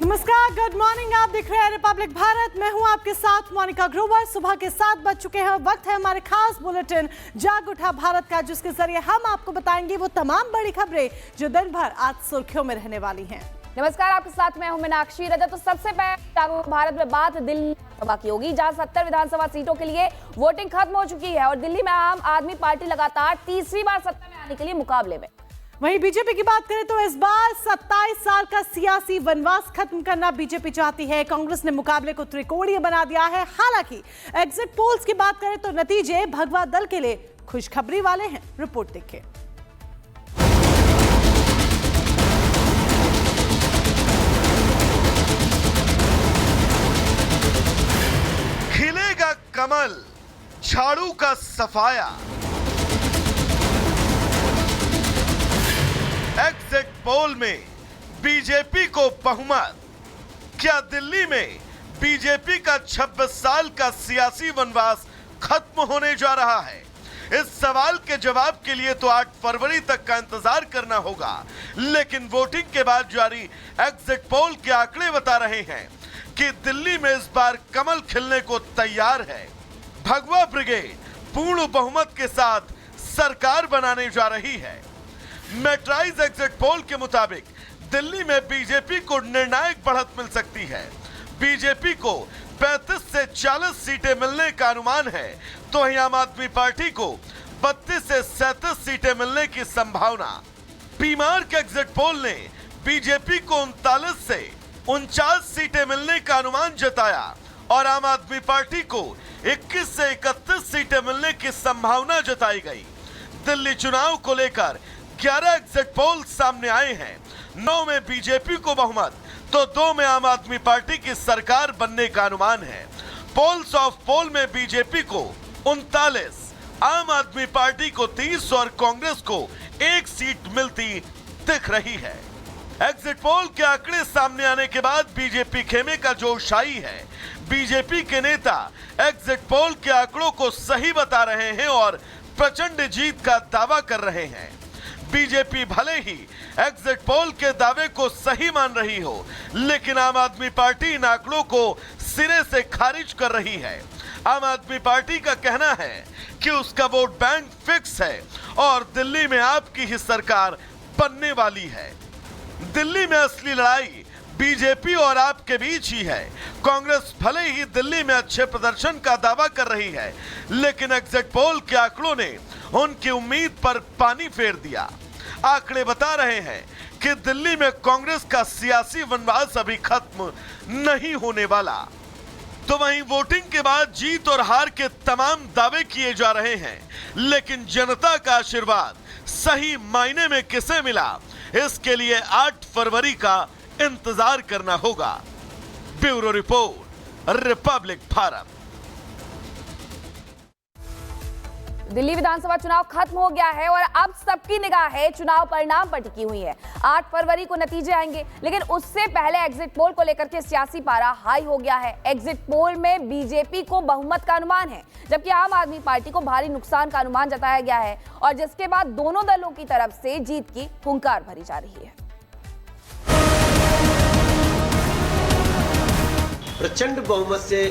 नमस्कार, good morning. आप देख रहे हैं रिपब्लिक भारत। मैं हूं आपके साथ मोनिका ग्रोवर। सुबह के 7 बज चुके हैं। वक्त है हमारे खास बुलेटिन जाग उठा भारत का, जिसके जरिए हम आपको बताएंगे वो तमाम बड़ी खबरें जो दिन भर आज सुर्खियों में रहने वाली हैं। नमस्कार, आपके साथ मैं हूं मीनाक्षी रजत। तो सबसे पहले जाग उठा भारत में बात दिल्ली विधानसभा की होगी, जहां 70 विधानसभा सीटों के लिए वोटिंग खत्म हो चुकी है और दिल्ली में आम आदमी पार्टी लगातार तीसरी बार सत्ता में आने के लिए मुकाबले में। वहीं बीजेपी की बात करें तो इस बार 27 साल का सियासी वनवास खत्म करना बीजेपी चाहती है। कांग्रेस ने मुकाबले को त्रिकोणीय बना दिया है। हालांकि एग्जिट पोल्स की बात करें तो नतीजे भगवा दल के लिए खुशखबरी वाले हैं। रिपोर्ट देखिए। खिलेगा कमल, झाड़ू का सफाया। एग्जिट पोल में बीजेपी को बहुमत। क्या दिल्ली में बीजेपी का 26 साल का सियासी वनवास खत्म होने जा रहा है? इस सवाल के जवाब के लिए तो 8 फरवरी तक का इंतजार करना होगा, लेकिन वोटिंग के बाद जारी एग्जिट पोल के आंकड़े बता रहे हैं कि दिल्ली में इस बार कमल खिलने को तैयार है। भगवा ब्रिगेड पूर्ण बहुमत के साथ सरकार बनाने जा रही है। मैट्राइज एग्जिट पोल के मुताबिक दिल्ली में बीजेपी को निर्णायक बढ़त मिल सकती है। बीजेपी को 35 से 40 सीटें मिलने का अनुमान है, तो वहीं आम आदमी पार्टी को 32 से 37 सीटें मिलने की संभावना। बीमार के एग्जिट पोल ने बीजेपी को 39 से 49 सीटें मिलने का अनुमान जताया और आम आदमी पार्टी को 21 से 31 सीटें मिलने की संभावना जताई गई। दिल्ली चुनाव को लेकर 11 एग्जिट पोल सामने आए हैं। 9 में बीजेपी को बहुमत तो 2 में आम आदमी पार्टी की सरकार बनने का अनुमान है। पोल्स ऑफ पोल में बीजेपी को 39, आम आदमी पार्टी को 30 और कांग्रेस को 1 सीट मिलती दिख रही है। एग्जिट पोल के आंकड़े सामने आने के बाद बीजेपी खेमे का जोश आई है। बीजेपी के नेता एग्जिट पोल के आंकड़ों को सही बता रहे हैं और प्रचंड जीत का दावा कर रहे हैं। बीजेपी भले ही एग्जिट पोल के दावे को सही मान रही हो, लेकिन आम आदमी पार्टी इन आंकड़ों को सिरे से खारिज कर रही है। आम आदमी पार्टी का कहना है कि उसका वोट बैंक फिक्स है और दिल्ली में आपकी ही सरकार बनने वाली है। दिल्ली में असली लड़ाई बीजेपी और आपके बीच ही है। कांग्रेस भले ही दिल्ली में अच्छे प्रदर्शन का दावा कर रही है, लेकिन एग्जिट पोल के आंकड़ों ने उनकी उम्मीद पर पानी फेर दिया। आंकड़े बता रहे हैं कि दिल्ली में कांग्रेस का सियासी वनवास अभी खत्म नहीं होने वाला। तो वहीं वोटिंग के बाद जीत और हार के तमाम दावे किए जा रहे हैं, लेकिन जनता का आशीर्वाद सही मायने में किसे मिला, इसके लिए 8 फरवरी का इंतजार करना होगा। Bureau report, Republic Bharat. Delhi विधानसभा चुनाव खत्म हो गया है और अब सबकी निगाह है चुनाव परिणाम पर टिकी हुई है। 8 फरवरी को नतीजे आएंगे, लेकिन उससे पहले एग्जिट पोल को लेकर के सियासी पारा हाई हो गया है। एग्जिट पोल में बीजेपी को बहुमत का अनुमान है, जबकि आम आदमी पार्टी को भारी नुकसान का अनुमान जताया गया है और जिसके बाद दोनों दलों की तरफ से जीत की हुंकार भरी जा रही है। प्रचंड बहुमत से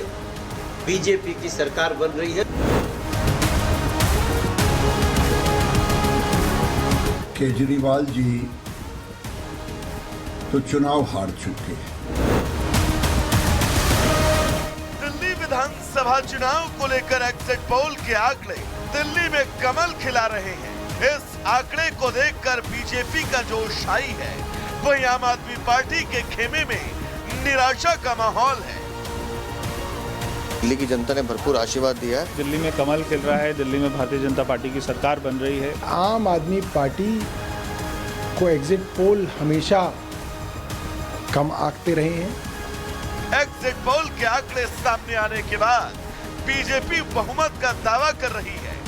बीजेपी की सरकार बन रही है। केजरीवाल जी तो चुनाव हार चुके हैं। दिल्ली विधानसभा चुनाव को लेकर एग्जिट पोल के आंकड़े दिल्ली में कमल खिला रहे हैं। इस आंकड़े को देखकर बीजेपी का जोश आई है, वहीं आम आदमी पार्टी के खेमे में निराशा का माहौल है। दिल्ली की जनता ने भरपूर आशीर्वाद दिया है। दिल्ली में कमल खिल रहा है। दिल्ली में भारतीय जनता पार्टी की सरकार बन रही है। आम आदमी पार्टी को एग्जिट पोल हमेशा कम आंकते रहे हैं। एग्जिट पोल के आंकड़े सामने आने के बाद बीजेपी बहुमत का दावा कर रही है,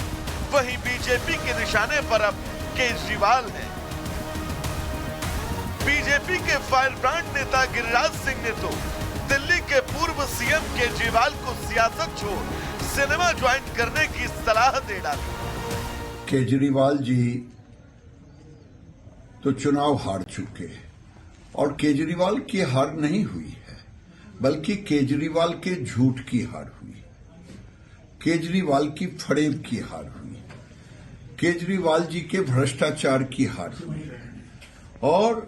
वहीं बीजेपी के निशाने पर अब केजरीवाल है। बीजेपी के फायरब्रांड नेता गिरिराज सिंह ने तो दिल्ली के पूर्व सीएम केजरीवाल को सियासत छोड़ सिनेमा ज्वाइन करने की सलाह दे डाली। केजरीवाल जी तो चुनाव हार चुके हैं और केजरीवाल की हार नहीं हुई है, बल्कि केजरीवाल के झूठ की हार हुई, केजरीवाल की फरेब की हार हुई, केजरीवाल जी के भ्रष्टाचार की हार हुई। और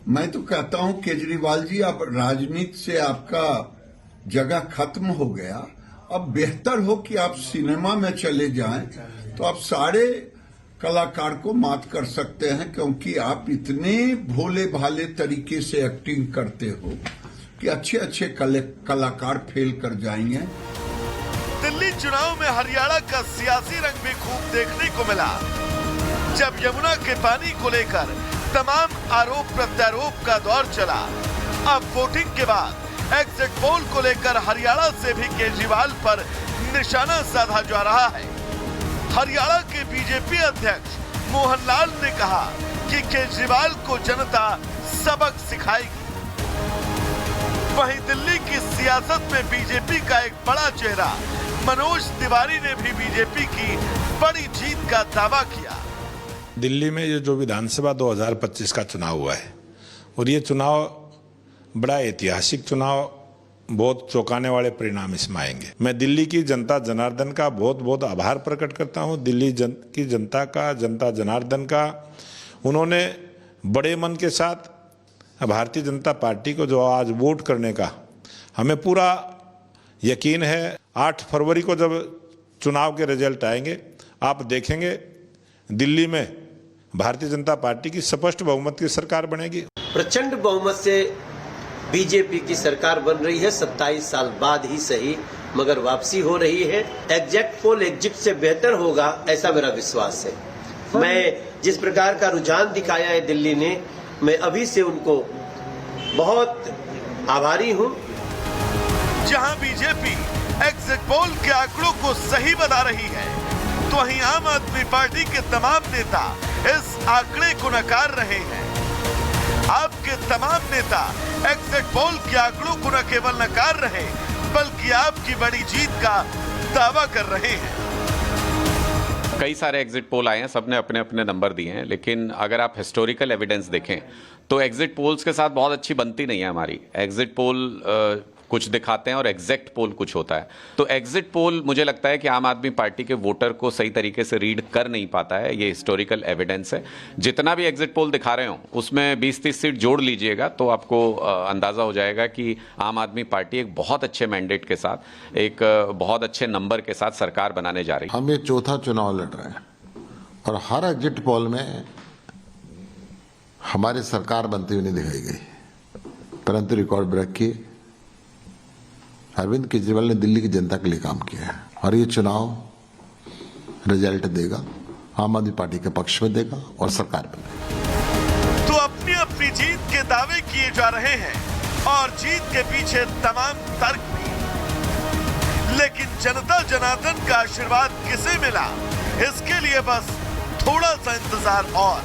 मैं तो कहता हूं केजरीवाल जी, अब राजनीति से आपका जगह खत्म हो गया। अब बेहतर हो कि आप सिनेमा में चले जाएं, तो आप सारे कलाकार को मात कर सकते हैं, क्योंकि आप इतने भोले भाले तरीके से एक्टिंग करते हो कि अच्छे अच्छे कलाकार फेल कर जाएंगे। दिल्ली चुनाव में हरियाणा का सियासी रंग भी खूब देखने को मिला, जब यमुना के पानी को लेकर तमाम आरोप प्रत्यारोप का दौर चला। अब वोटिंग के बाद एग्जिट पोल को लेकर हरियाणा से भी केजरीवाल पर निशाना साधा जा रहा है। हरियाणा के बीजेपी अध्यक्ष मोहन लाल ने कहा कि केजरीवाल को जनता सबक सिखाएगी। वहीं दिल्ली की सियासत में बीजेपी का एक बड़ा चेहरा मनोज तिवारी ने भी बीजेपी की बड़ी जीत का दावा किया। दिल्ली में ये जो विधानसभा 2025 का चुनाव हुआ है, और ये चुनाव बड़ा ऐतिहासिक चुनाव, बहुत चौंकाने वाले परिणाम इसमें आएंगे। मैं दिल्ली की जनता जनार्दन का बहुत बहुत आभार प्रकट करता हूं। दिल्ली की जनता का, जनता जनार्दन का, उन्होंने बड़े मन के साथ भारतीय जनता पार्टी को जो आज वोट करने का हमें पूरा यकीन है। 8 फरवरी को जब चुनाव के रिजल्ट आएंगे, आप देखेंगे दिल्ली में भारतीय जनता पार्टी की स्पष्ट बहुमत की सरकार बनेगी। प्रचंड बहुमत से बीजेपी की सरकार बन रही है। 27 साल बाद ही सही, मगर वापसी हो रही है। एग्जिट पोल एग्जिट से बेहतर होगा, ऐसा मेरा विश्वास है। मैं जिस प्रकार का रुझान दिखाया है दिल्ली ने, मैं अभी से उनको बहुत आभारी हूं। जहां बीजेपी एग्जिट पोल के आंकड़ों को सही बता रही है, तो वहीं आम आदमी पार्टी के तमाम नेता इस आंकड़े को नकार रहे हैं। आपके तमाम नेता एग्जिट पोल के आंकड़ों को न केवल नकार रहे, बल्कि आपकी बड़ी जीत का दावा कर रहे हैं। कई सारे एग्जिट पोल आए हैं, सबने अपने अपने नंबर दिए हैं, लेकिन अगर आप हिस्टोरिकल एविडेंस देखें तो एग्जिट पोल्स के साथ बहुत अच्छी बनती नहीं है हमारी। एग्जिट पोल कुछ दिखाते हैं और एग्जैक्ट पोल कुछ होता है। तो एग्जिट पोल मुझे लगता है कि आम आदमी पार्टी के वोटर को सही तरीके से रीड कर नहीं पाता है। ये हिस्टोरिकल एविडेंस है। जितना भी एग्जिट पोल दिखा रहे हो उसमें 20-30 सीट जोड़ लीजिएगा तो आपको अंदाजा हो जाएगा कि आम आदमी पार्टी एक बहुत अच्छे मैंडेट के साथ, एक बहुत अच्छे नंबर के साथ सरकार बनाने जा रही है। हम ये चौथा चुनाव लड़ रहे हैं और हर एग्जिट पोल में हमारी सरकार बनती हुई नहीं दिखाई गई, परंतु रिकॉर्ड ब्रेक किए अरविंद केजरीवाल ने दिल्ली की जनता के लिए काम किया है और ये चुनाव रिजल्ट देगा, आम आदमी पार्टी के पक्ष में देगा और सरकार बनेगी। तो अपनी अपनी जीत के दावे किए जा रहे हैं और जीत के पीछे तमाम तर्क भी, लेकिन जनता जनार्दन का आशीर्वाद किसे मिला, इसके लिए बस थोड़ा सा इंतजार और।